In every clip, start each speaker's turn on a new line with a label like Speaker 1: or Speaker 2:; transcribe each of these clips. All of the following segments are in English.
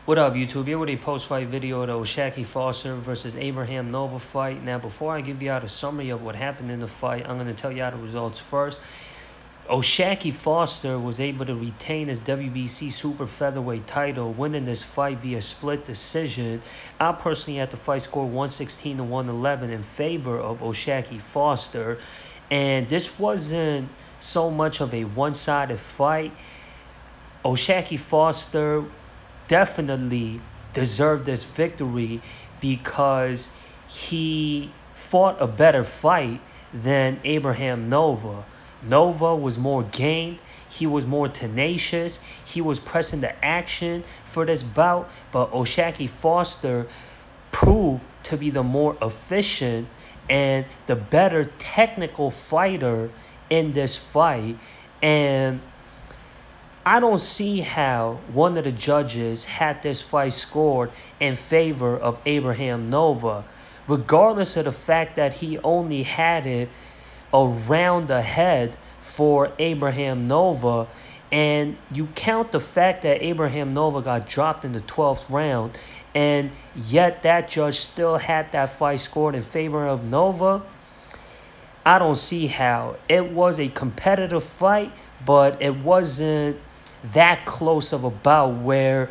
Speaker 1: What up, YouTube? Here with a post-fight video of the O'Shaquie Foster versus Abraham Nova fight. Now, before I give you out a summary of what happened in the fight, I'm going to tell you out the results first. O'Shaquie Foster was able to retain his WBC Super Featherweight title, winning this fight via split decision. I personally had the fight score 116 to 111 in favor of O'Shaquie Foster. And this wasn't so much of a one-sided fight. O'Shaquie Foster definitely deserved this victory because he fought a better fight than Abraham Nova. Nova was more gained. He was more tenacious. He was pressing the action for this bout. But O'Shaquie Foster proved to be the more efficient and the better technical fighter in this fight. And I don't see how one of the judges had this fight scored in favor of Abraham Nova, regardless of the fact that he only had it around ahead for Abraham Nova. And you count the fact that Abraham Nova got dropped in the 12th round, and yet that judge still had that fight scored in favor of Nova. I don't see how. It was a competitive fight, but it wasn't that close of a bout where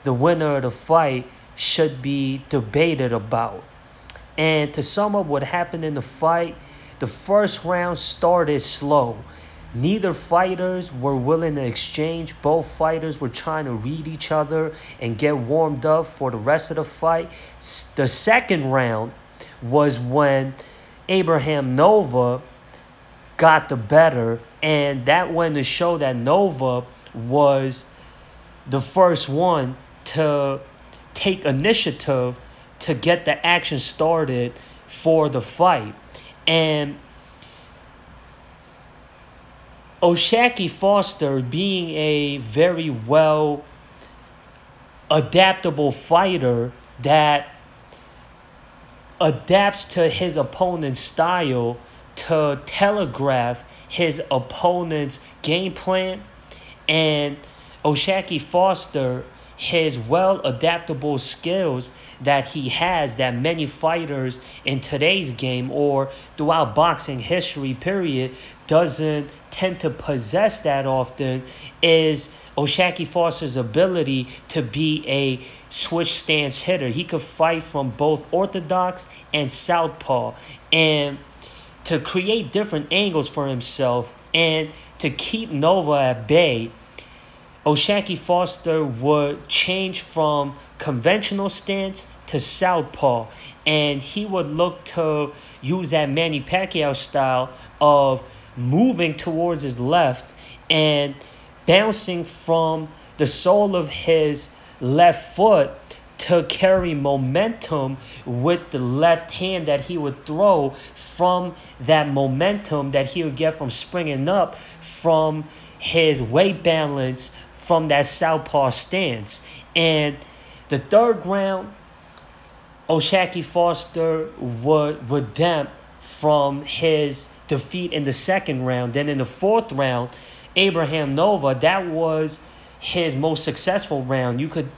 Speaker 1: the winner of the fight should be debated about. And to sum up what happened in the fight, the first round started slow. Neither fighters were willing to exchange. Both fighters were trying to read each other and get warmed up for the rest of the fight. The second round was when Abraham Nova got the better, and that went to show that Nova was the first one to take initiative to get the action started for the fight. And O'Shaquie Foster, being a very well adaptable fighter that adapts to his opponent's style to telegraph his opponent's game plan, and O'Shaquie Foster, his well-adaptable skills that he has that many fighters in today's game or throughout boxing history, period, doesn't tend to possess that often, is O'Shaquie Foster's ability to be a switch stance hitter. He could fight from both orthodox and southpaw, and to create different angles for himself and to keep Nova at bay, O'Shaquie Foster would change from conventional stance to southpaw, and he would look to use that Manny Pacquiao style of moving towards his left and bouncing from the sole of his left foot to carry momentum with the left hand that he would throw from that momentum that he would get from springing up from his weight balance from that southpaw stance. And the third round, O'Shaquie Foster would redemp from his defeat in the second round. Then in the fourth round, Abraham Nova, that was his most successful round. You could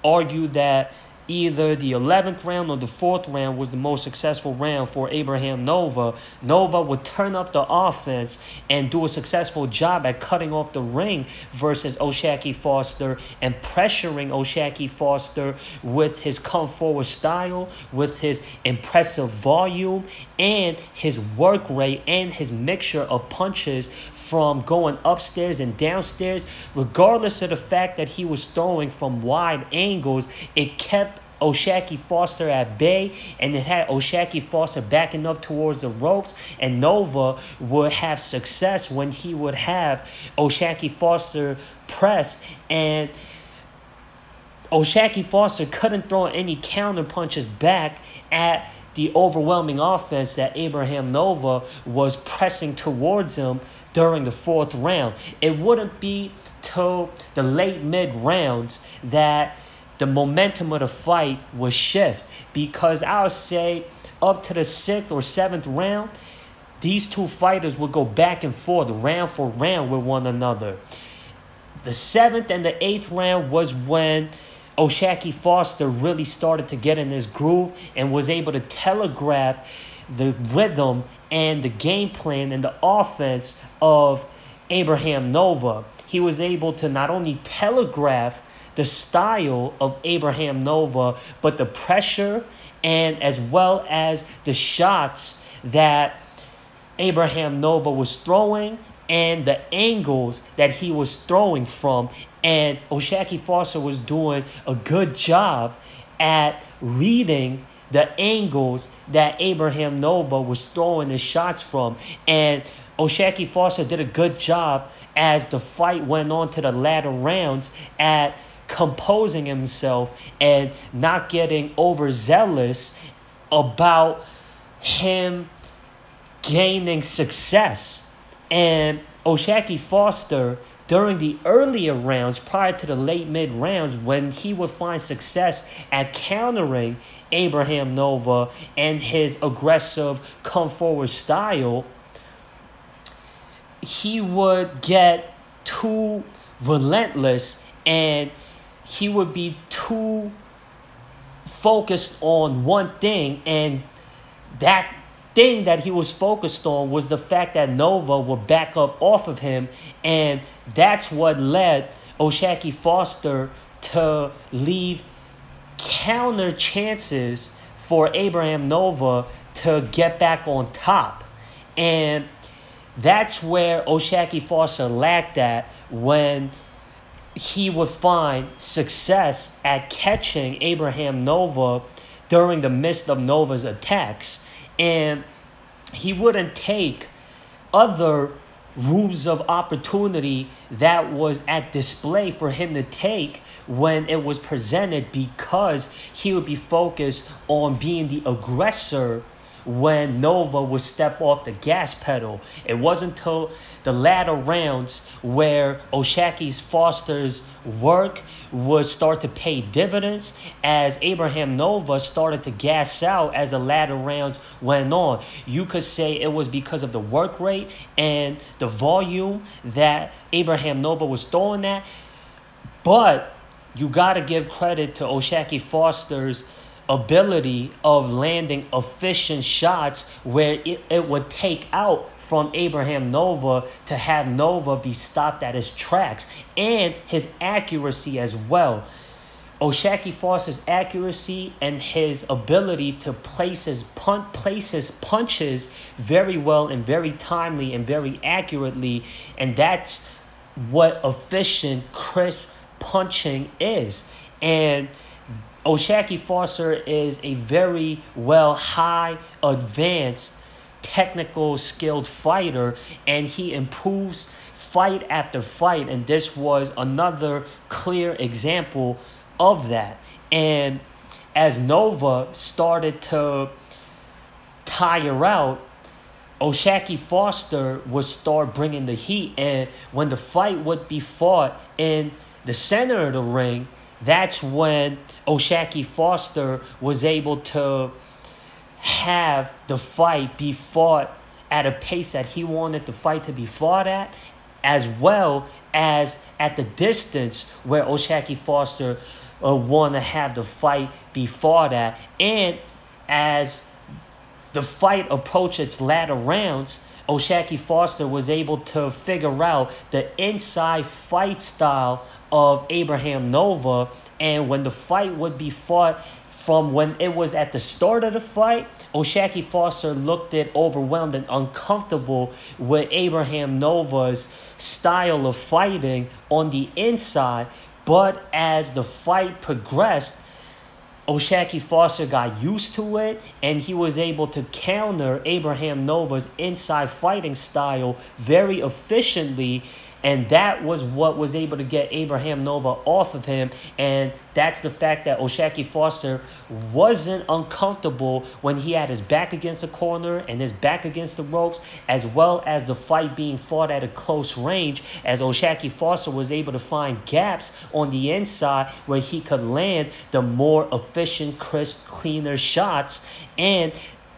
Speaker 1: argue that either the 11th round or the 4th round was the most successful round for Abraham Nova. Nova would turn up the offense and do a successful job at cutting off the ring versus O'Shaquie Foster and pressuring O'Shaquie Foster with his come forward style, with his impressive volume, and his work rate and his mixture of punches from going upstairs and downstairs. Regardless of the fact that he was throwing from wide angles, it kept O'Shaquie Foster at bay, and it had O'Shaquie Foster backing up towards the ropes, and Nova would have success when he would have O'Shaquie Foster pressed, and O'Shaquie Foster couldn't throw any counter punches back at the overwhelming offense that Abraham Nova was pressing towards him during the fourth round. It wouldn't be till the late mid rounds that the momentum of the fight would shift, because I'll say up to the 6th or 7th round, these two fighters would go back and forth round for round with one another. The 7th and the 8th round was when O'Shaquie Foster really started to get in his groove and was able to telegraph the rhythm and the game plan and the offense of Abraham Nova. He was able to not only telegraph the style of Abraham Nova, but the pressure and as well as the shots that Abraham Nova was throwing and the angles that he was throwing from. And O'Shaquie Foster was doing a good job at reading the angles that Abraham Nova was throwing his shots from. And O'Shaquie Foster did a good job as the fight went on to the latter rounds at composing himself and not getting overzealous about him gaining success. And O'Shaquie Foster, during the earlier rounds, prior to the late mid rounds, when he would find success at countering Abraham Nova and his aggressive come forward style, he would get too relentless and he would be too focused on one thing, and that thing that he was focused on was the fact that Nova would back up off of him, and that's what led O'Shaquie Foster to leave counter chances for Abraham Nova to get back on top. And that's where O'Shaquie Foster lacked at when he would find success at catching Abraham Nova during the midst of Nova's attacks. And he wouldn't take other rooms of opportunity that was at display for him to take when it was presented, because he would be focused on being the aggressor when Nova would step off the gas pedal. It wasn't until the latter rounds where O'Shaquie Foster's work would start to pay dividends as Abraham Nova started to gas out as the latter rounds went on. You could say it was because of the work rate and the volume that Abraham Nova was throwing at, but you got to give credit to O'Shaquie Foster's ability of landing efficient shots where it would take out from Abraham Nova to have Nova be stopped at his tracks, and his accuracy as well. O'Shaquie Foster's accuracy and his ability to place his punches very well and very timely and very accurately, and that's what efficient, crisp punching is. And O'Shaquie Foster is a very high advanced technical skilled fighter, and he improves fight after fight, and this was another clear example of that. And as Nova started to tire out, O'Shaquie Foster would start bringing the heat, and when the fight would be fought in the center of the ring, that's when O'Shaquie Foster was able to have the fight be fought at a pace that he wanted the fight to be fought at, as well as at the distance where O'Shaquie Foster wanted to have the fight be fought at. And as the fight approached its latter rounds, O'Shaquie Foster was able to figure out the inside fight style of Abraham Nova, and when the fight would be fought, from when it was at the start of the fight, O'Shaquie Foster looked it overwhelmed and uncomfortable with Abraham Nova's style of fighting on the inside. But as the fight progressed, O'Shaquie Foster got used to it, and he was able to counter Abraham Nova's inside fighting style very efficiently. And that was what was able to get Abraham Nova off of him. And that's the fact that O'Shaquie Foster wasn't uncomfortable when he had his back against the corner and his back against the ropes, as well as the fight being fought at a close range, as O'Shaquie Foster was able to find gaps on the inside where he could land the more efficient, crisp, cleaner shots. And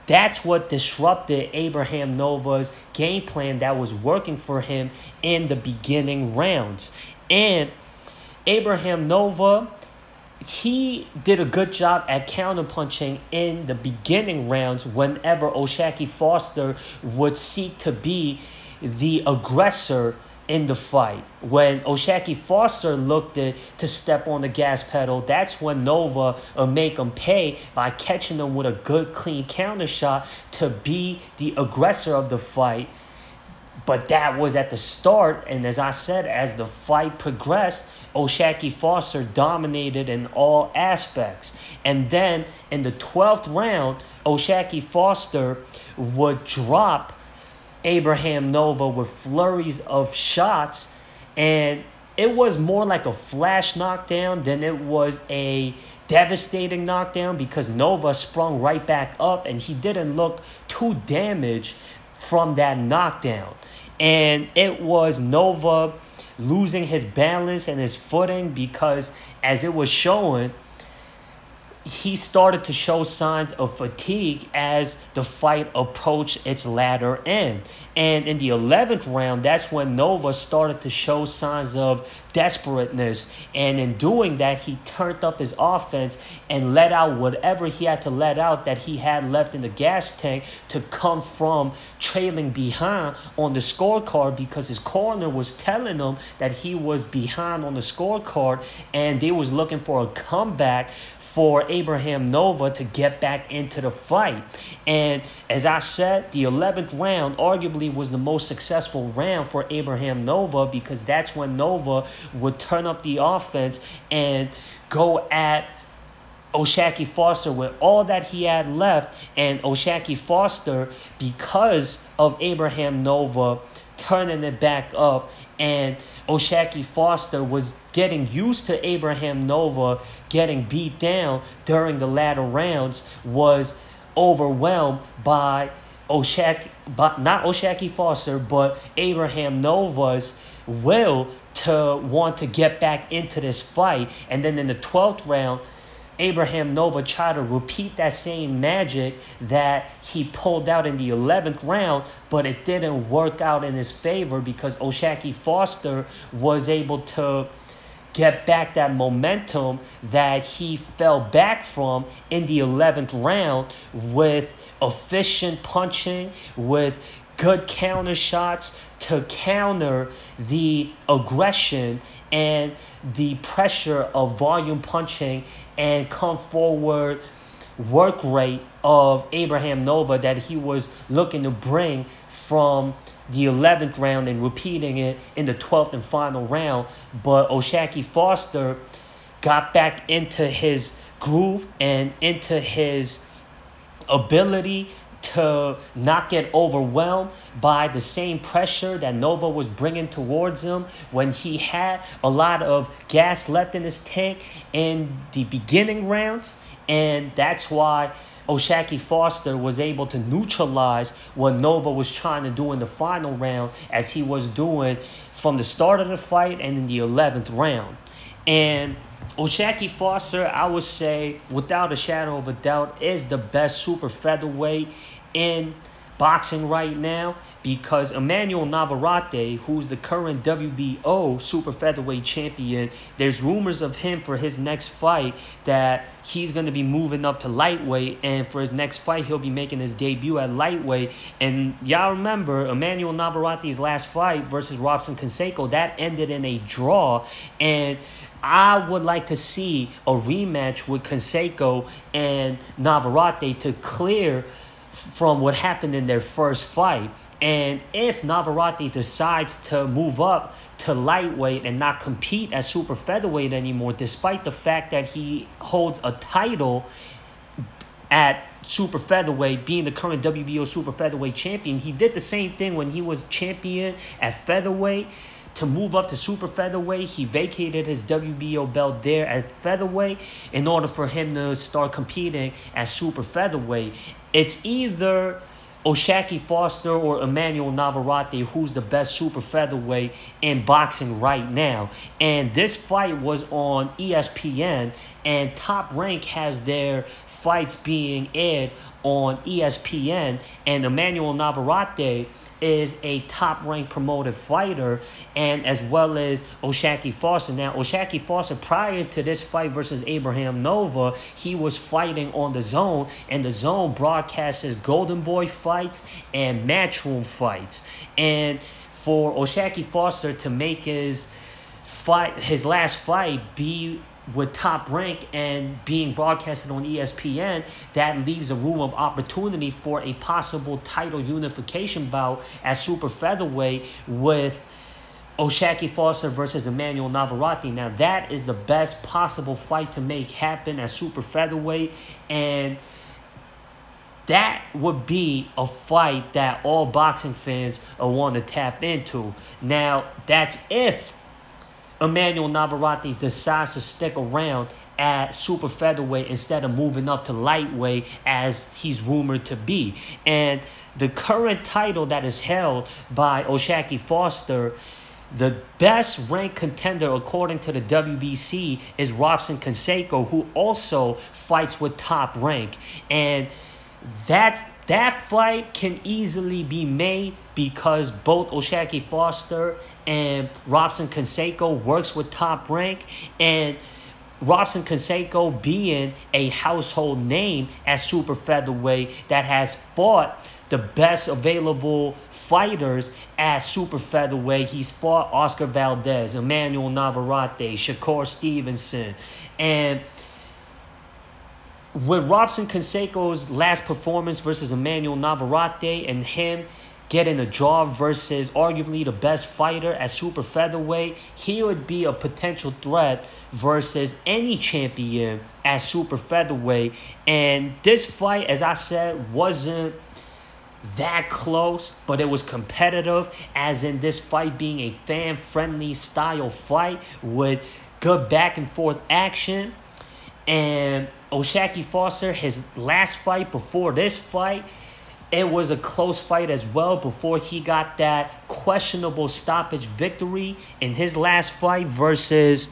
Speaker 1: that's what disrupted Abraham Nova's game plan that was working for him in the beginning rounds. And Abraham Nova he did a good job at counterpunching in the beginning rounds whenever O'Shaquie Foster would seek to be the aggressor in the fight. When O'Shaquie Foster looked to step on the gas pedal, that's when Nova would make him pay by catching him with a good, clean counter shot to be the aggressor of the fight. But that was at the start, and as I said, as the fight progressed, O'Shaquie Foster dominated in all aspects. And then in the 12th round, O'Shaquie Foster would drop Abraham Nova with flurries of shots, and it was more like a flash knockdown than it was a devastating knockdown because Nova sprung right back up and he didn't look too damaged from that knockdown. And it was Nova losing his balance and his footing because, as it was showing, he started to show signs of fatigue as the fight approached its latter end. And in the 11th round, that's when Nova started to show signs of desperateness. And in doing that, he turned up his offense and let out whatever he had to let out that he had left in the gas tank to come from trailing behind on the scorecard because his corner was telling him that he was behind on the scorecard and they was looking for a comeback for Abraham Nova to get back into the fight. And as I said, the 11th round arguably was the most successful round for Abraham Nova because that's when Nova would turn up the offense and go at O'Shaquie Foster with all that he had left. And O'Shaquie Foster, because of Abraham Nova turning it back up, and O'Shaquie Foster was getting used to Abraham Nova getting beat down during the latter rounds, was overwhelmed by not O'Shaquie Foster, but Abraham Nova's will to want to get back into this fight. And then in the 12th round, Abraham Nova tried to repeat that same magic that he pulled out in the 11th round, but it didn't work out in his favor because O'Shaquie Foster was able to get back that momentum that he fell back from in the 11th round with efficient punching, with good counter shots to counter the aggression and the pressure of volume punching and come forward work rate of Abraham Nova that he was looking to bring from the 11th round and repeating it in the 12th and final round. But O'Shaquie Foster got back into his groove and into his ability to not get overwhelmed by the same pressure that Nova was bringing towards him when he had a lot of gas left in his tank in the beginning rounds. And that's why O'Shaquie Foster was able to neutralize what Nova was trying to do in the final round as he was doing from the start of the fight and in the 11th round. And O'Shaquie Foster, I would say, without a shadow of a doubt, is the best super featherweight in boxing right now because Emmanuel Navarrete, who's the current WBO super featherweight champion, there's rumors of him for his next fight that he's going to be moving up to lightweight, and for his next fight he'll be making his debut at lightweight. And y'all remember Emmanuel Navarrete's last fight versus Robson Canseco, that ended in a draw, and I would like to see a rematch with Canseco and Navarrete to clear from what happened in their first fight. And if Navarrete decides to move up to lightweight and not compete at super featherweight anymore, despite the fact that he holds a title at super featherweight, being the current WBO super featherweight champion, he did the same thing when he was champion at featherweight. To move up to super featherweight, he vacated his WBO belt there at featherweight in order for him to start competing at super featherweight. It's either O'Shaquie Foster or Emmanuel Navarrete who's the best super featherweight in boxing right now. And this fight was on ESPN, and Top Rank has their fights being aired on ESPN, and Emmanuel Navarrete is a top-ranked promoted fighter, and as well as O'Shaquie Foster. Now, O'Shaquie Foster, prior to this fight versus Abraham Nova, he was fighting on the Zone, and the Zone broadcasts his Golden Boy fights and Matchroom fights. And for O'Shaquie Foster to make his last fight be with Top Rank and being broadcasted on ESPN, that leaves a room of opportunity for a possible title unification bout at super featherweight with O'Shaquie Foster versus Emmanuel Navarrete. Now, that is the best possible fight to make happen at super featherweight, and that would be a fight that all boxing fans will want to tap into. Now, that's if Emmanuel Navarrete decides to stick around at super featherweight instead of moving up to lightweight as he's rumored to be. And the current title that is held by O'Shaquie Foster, the best ranked contender according to the WBC is Robson Canseco, who also fights with Top Rank. And that fight can easily be made because both O'Shaquie Foster and Robson Canseco works with Top Rank, and Robson Canseco being a household name at super featherweight that has fought the best available fighters at super featherweight. He's fought Oscar Valdez, Emmanuel Navarrete, Shakur Stevenson, and with Robson Canseco's last performance versus Emmanuel Navarrete and him getting a draw versus arguably the best fighter at super featherweight, he would be a potential threat versus any champion at super featherweight. And this fight, as I said, wasn't that close, but it was competitive, as in this fight being a fan-friendly style fight with good back-and-forth action. And O'Shaquie Foster, his last fight before this fight, it was a close fight as well before he got that questionable stoppage victory in his last fight versus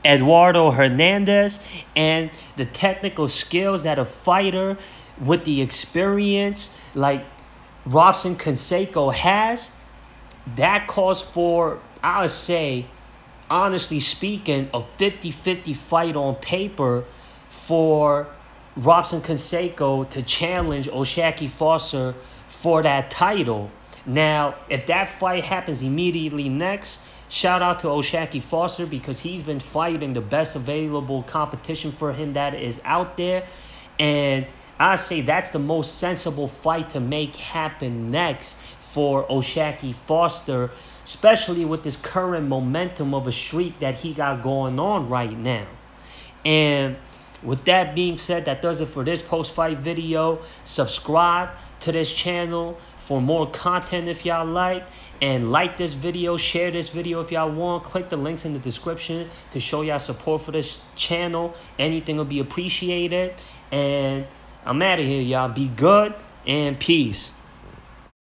Speaker 1: Eduardo Hernandez. And the technical skills that a fighter with the experience like Robson Canseco has, that calls for, I would say, honestly speaking, a 50-50 fight on paper for Robson Canseco to challenge O'Shaquie Foster for that title. Now, if that fight happens immediately next, shout out to O'Shaquie Foster because he's been fighting the best available competition for him that is out there. And I say that's the most sensible fight to make happen next for O'Shaquie Foster, especially with this current momentum of a streak that he got going on right now. And with that being said, that does it for this post-fight video. Subscribe to this channel for more content if y'all like this video, share this video if y'all want. Click the links in the description to show y'all support for this channel. Anything will be appreciated. And I'm out of here, y'all. Be good and peace.